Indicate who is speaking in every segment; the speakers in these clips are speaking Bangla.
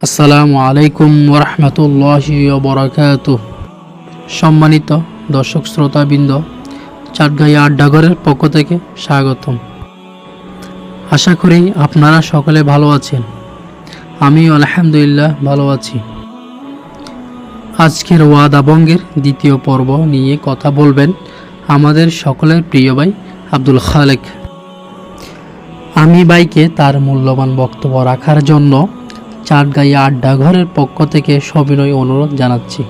Speaker 1: আসসালামু আলাইকুম ওরহমতুল্লাহি ওবরাকাতুহ। সম্মানিত দর্শক শ্রোতাবৃন্দ, চাটগাঁইয়া আড্ডাঘরের পক্ষ থেকে স্বাগতম। আশা করি আপনারা সকলে ভালো আছেন। আমি আলহামদুলিল্লাহ ভালো আছি। আজকের ওয়াদা ভঙ্গের দ্বিতীয় পর্ব নিয়ে কথা বলবেন আমাদের সকলের প্রিয় ভাই আব্দুল খালেক। আমি ভাইকে তার মূল্যবান বক্তব্য রাখার জন্য চাটগাঁইয়া আড্ডাঘরের পক্ষ থেকে সবিনয় অনুরোধ জানাচ্ছি।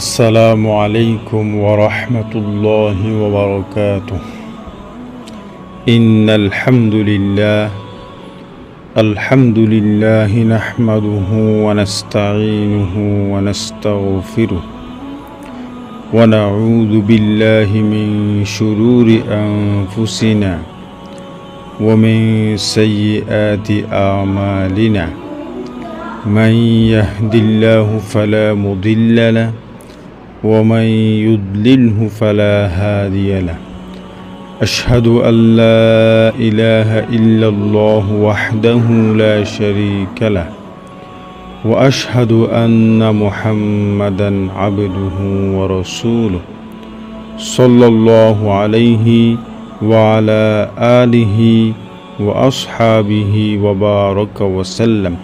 Speaker 2: আসসালামু আলাইকুম ওয়া রাহমাতুল্লাহি ওয়া বারাকাতুহু। ইন্নাল হামদুলিল্লাহি নাহমাদুহু ওয়া নাস্তাঈনুহু ওয়া নাস্তাগফিরুহু ওয়া নাউযু বিল্লাহি মিন শুরুরি আনফুসিনা ওয়া মিন সাইয়্যাতি আমালিনা। من يهد الله فلا مضل له ومن يضلله فلا هادي له. أشهد أن لا إله إلا الله وحده لا شريك له وأشهد أن محمدا عبده ورسوله صلى الله عليه وعلى آله وأصحابه وبارك وسلم.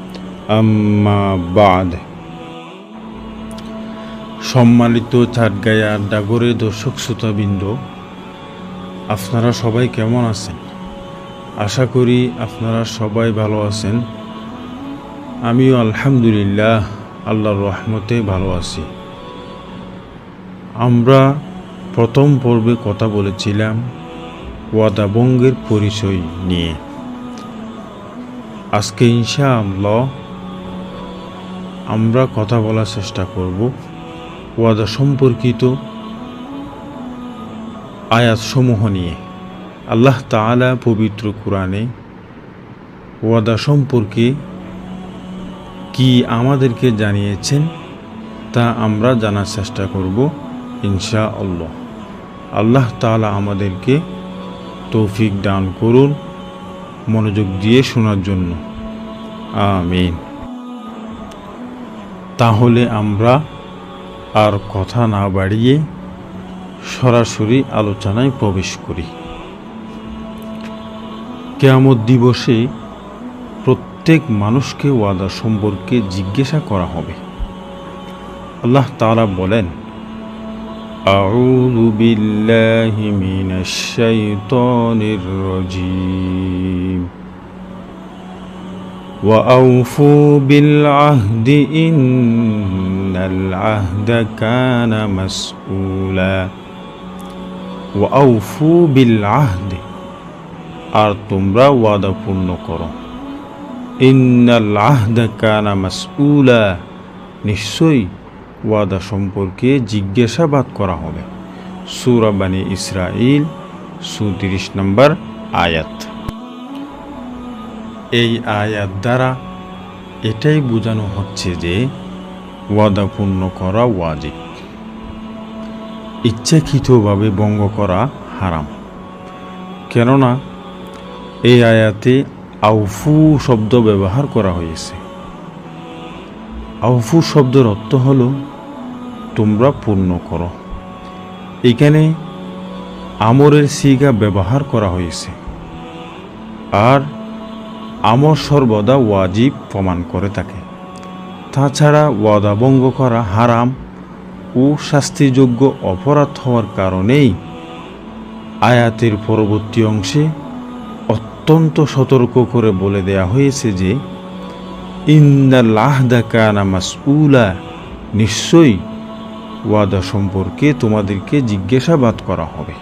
Speaker 2: আম্মা বাদ। সম্মানিত চাটগাঁইয়া আড্ডাঘরের দর্শক শ্রোতাবৃন্দ, আপনারা সবাই কেমন আছেন? আশা করি আপনারা সবাই ভালো আছেন। আমিও আলহামদুলিল্লাহ আল্লাহর রহমতে ভালো আছি। আমরা প্রথম পর্বে কথা বলেছিলাম ওয়াদা ভঙ্গের পরিচয় নিয়ে। আজকে ইনশাআল্লাহ আমরা কথা বলার চেষ্টা করব ওয়াদা সম্পর্কিত আয়াতসমূহ নিয়ে। আল্লাহ তাআলা পবিত্র কোরআনে ওয়াদা সম্পর্কে কি আমাদেরকে জানিয়েছেন তা আমরা জানার চেষ্টা করব ইনশাআল্লাহ। আল্লাহ তাআলা আমাদেরকে তৌফিক দান করুন মনোযোগ দিয়ে শোনার জন্য, আমিন। তাহলে আমরা আর কথা না বাড়িয়ে সরাসরি আলোচনায় প্রবেশ করি। কিয়ামত দিবসে প্রত্যেক মানুষকে ওয়াদা সম্পর্কে জিজ্ঞাসা করা হবে। আল্লাহ তাআলা বলেন, আউযু বিল্লাহি মিনাশ শাইতানির রাজীম। وأوفوا بالعهد إن العهد كان مسؤولا। وأوفوا بالعهد আর তোমরা ওয়াদা পূর্ণ করো। ইন্নাল আহদা কানা মাসউলা নিশ্চয়ই ওয়াদা সম্পর্কে জিজ্ঞাসাবাদ করা হবে। সূরা বনী ইসরাঈল ৩৪ নম্বর আয়াত। এই আয়াত দ্বারা এটাই বোঝানো হচ্ছে যে ওয়াদা পূর্ণ করা ওয়াজিব, ইচ্ছাকৃতভাবে ভঙ্গ করা হারাম। কেননা এই আয়াতে আউফু শব্দ ব্যবহার করা হয়েছে। আউফু শব্দের অর্থ হলো তোমরা পূর্ণ করো। এখানে আমরের সিগা ব্যবহার করা হয়েছে, আর আমর সর্বদা ওয়াজিব প্রমাণ করে থাকে। তাছাড়া ওয়াদা ভঙ্গ করা হারাম ও শাস্তিযোগ্য অপরাধ হওয়ার কারণেই আয়াতের পরবর্তী অংশে অত্যন্ত সতর্ক করে বলে দেয়া হয়েছে যে ইন্নাল আহদা কানা মাসউলা নিশ্চয়ই ওয়াদা সম্পর্কে তোমাদেরকে জিজ্ঞাসাবাদ করা হবে।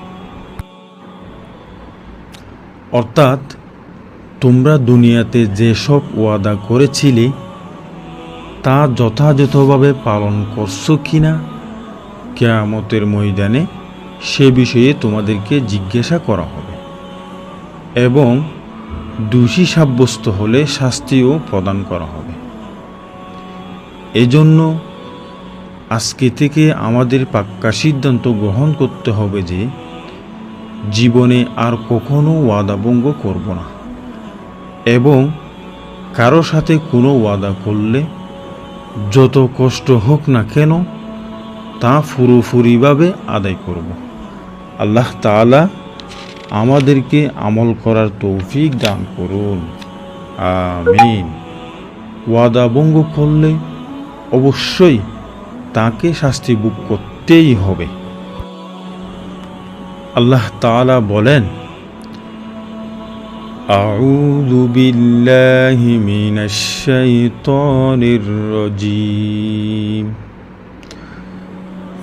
Speaker 2: অর্থাৎ তোমরা দুনিয়াতে যেসব ওয়াদা করেছিলে তা যথাযথভাবে পালন করছো কিনা কিয়ামতের ময়দানে সে বিষয়ে তোমাদেরকে জিজ্ঞাসা করা হবে, এবং দোষী সাব্যস্ত হলে শাস্তিও প্রদান করা হবে। এজন্য আজকে থেকে আমাদের পাক্কা সিদ্ধান্ত গ্রহণ করতে হবে যে জীবনে আর কখনো ওয়াদা ভঙ্গ করব না, এবং কারো সাথে কোনো ওয়াদা করলে যত কষ্ট হোক না কেন তা পুরোপুরিভাবে আদায় করব। আল্লাহ তাআলা আমাদেরকে আমল করার তৌফিক দান করুন, আমিন। ওয়াদা ভঙ্গ করলে অবশ্যই তাকে শাস্তি ভোগ করতেই হবে। আল্লাহ তাআলা বলেন, আউযু বিল্লাহি মিনাশ শাইতানির রাজীম।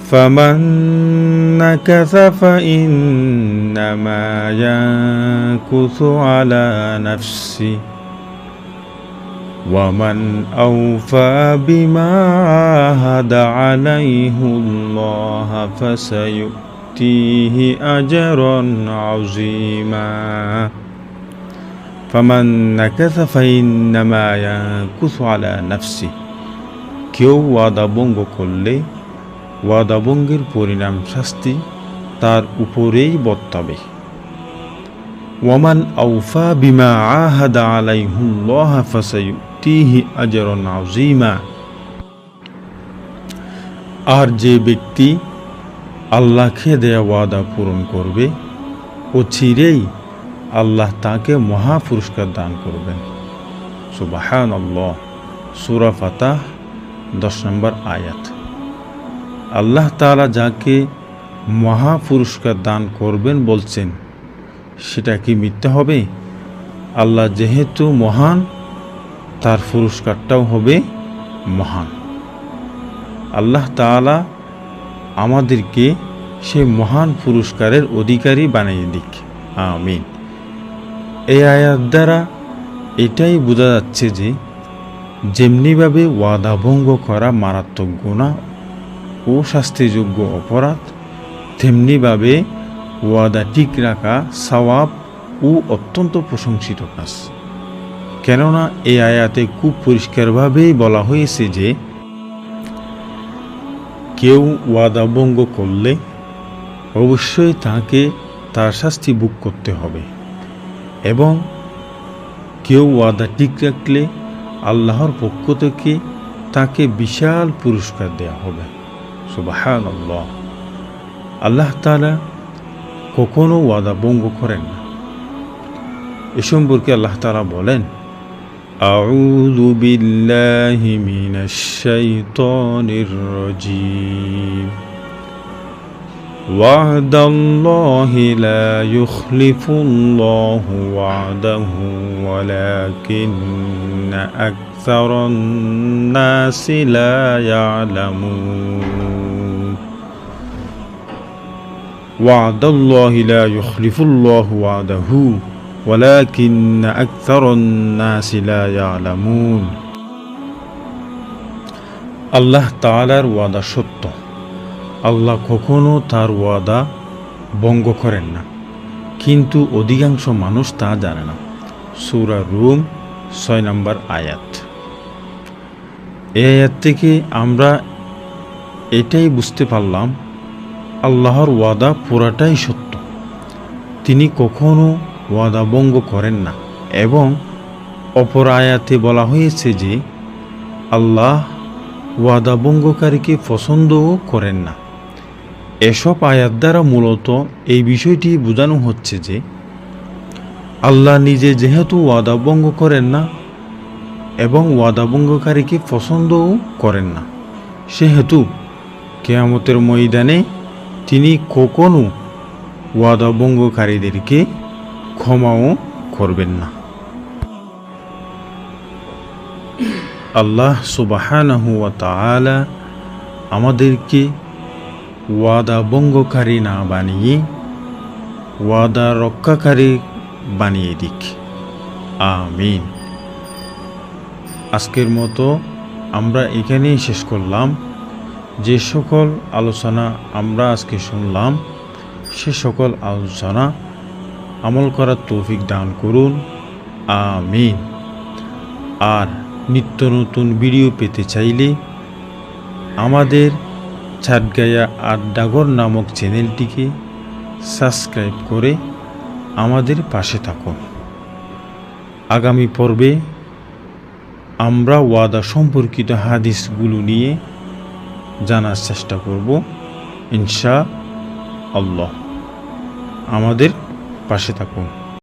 Speaker 2: ফামান নাকাসা ফাইন্নামা ইয়ানকুসু আলা নাফসিহি ওয়ামান আওফা বিমা আহাদা আলাইহুল্লাহ ফাসায়ুতিহি আজরান আযীমা। ফামান নাকাসা ফাইন্নামা ইয়ানকুসু আলা নাফসিহি, কেউ ওয়াদা ভঙ্গ করলে ওয়াদা ভঙ্গের পরিণাম শাস্তি তার উপরেই বর্তাবে। ওয়ামান আওফা বিমা আহাদা আলাইহুল্লাহ ফাসায়ুতিহি আজরান আযীমা, আর যে ব্যক্তি আল্লাহকে দেয়া ওয়াদা পূরণ করবে অচিরেই আল্লাহ তাকে মহা পুরস্কার দান করবেন। সুবহানাল্লাহ। সূরা ফাতাহ 10 নম্বর আয়াত। আল্লাহ তাআলা যাকে মহা পুরস্কার দান করবেন বলছেন, সেটা কি মিথ্যা হবে? আল্লাহ যেহেতু মহান, তার পুরস্কারটাও হবে মহান। আল্লাহ তাআলা আমাদেরকে সেই মহান পুরস্কারের অধিকারী বানিয়ে দিক, আমিন। এই আয়াত দ্বারা এটাই বোঝা যাচ্ছে যে যেমনিভাবে ওয়াদা ভঙ্গ করা মারাত্মক গুনাহ ও শাস্তিযোগ্য অপরাধ, তেমনিভাবে ওয়াদা ঠিক রাখা সওয়াব ও অত্যন্ত প্রশংসিত কাজ। কেননা এই আয়াতে খুব পরিষ্কারভাবেই বলা হয়েছে যে কেউ ওয়াদা ভঙ্গ করলে অবশ্যই তাকে তার শাস্তি ভোগ করতে হবে, এবং কেউ ওয়াদা ঠিক রাখলে আল্লাহর পক্ষ থেকে তাকে বিশাল পুরস্কার দেয়া হবে। সুবহানাল্লাহ। আল্লাহ তাআলা কখনো ওয়াদা ভঙ্গ করেন না। এ সম্পর্কে আল্লাহ তাআলা বলেন, আউযু বিল্লাহি মিনাশ শাইতানির রাজীম। ওয়াদাল্লাহি লা ইউখলিফুল্লাহু ওয়াদাহু ওয়ালাকিন্না আকসারান নাসি লা ইয়ালামুন। ওয়াদাল্লাহি লা ইউখলিফুল্লাহু ওয়াদাহু ওয়ালাকিন্না আকসারান নাসি লা ইয়ালামুন। আল্লাহ তাআলার ওয়াদা সত্য। আল্লাহ কখনো তার ওয়াদা ভঙ্গ করেন না, কিন্তু অধিকাংশ মানুষ তা জানে না। সূরা রুম 6 নম্বর আয়াত। এই আয়াত থেকে আমরা এটাই বুঝতে পারলাম, আল্লাহর ওয়াদা পুরাটাই সত্য। তিনি কখনো ওয়াদা ভঙ্গ করেন না। এবং অপর আয়াতে বলা হয়েছে যে আল্লাহ ওয়াদা ভঙ্গকারীকে পছন্দও করেন না। এসব আয়াত দ্বারা মূলত এই বিষয়টি বোঝানো হচ্ছে যে আল্লাহ নিজে যেহেতু ওয়াদা ভঙ্গ করেন না এবং ওয়াদা ভঙ্গকারীকে পছন্দও করেন না, সেহেতু কিয়ামতের ময়দানে তিনি কখনো ওয়াদা ভঙ্গকারীদেরকে ক্ষমাও করবেন না। আল্লাহ সুবহানাহু ওয়া তাআলা আমাদেরকে ওয়াদা ভঙ্গকারী না বানিয়ে ওয়াদা রক্ষাকারী বানিয়ে দিক, আমিন। আজকের মতো আমরা এখানেই শেষ করলাম। যে সকল আলোচনা আমরা আজকে শুনলাম, সে সকল আলোচনা আমল করার তৌফিক দান করুন, আমিন। আর নিত্য নতুন ভিডিও পেতে চাইলে আমাদের চাটগাঁয়া আড্ডাঘর নামক চ্যানেলটিকে সাবস্ক্রাইব করে আমাদের পাশে থাকুন। আগামী পর্বে আমরা ওয়াদা সম্পর্কিত হাদিসগুলো নিয়ে জানার চেষ্টা করব ইনশা আল্লাহ। আমাদের পাশে থাকুন।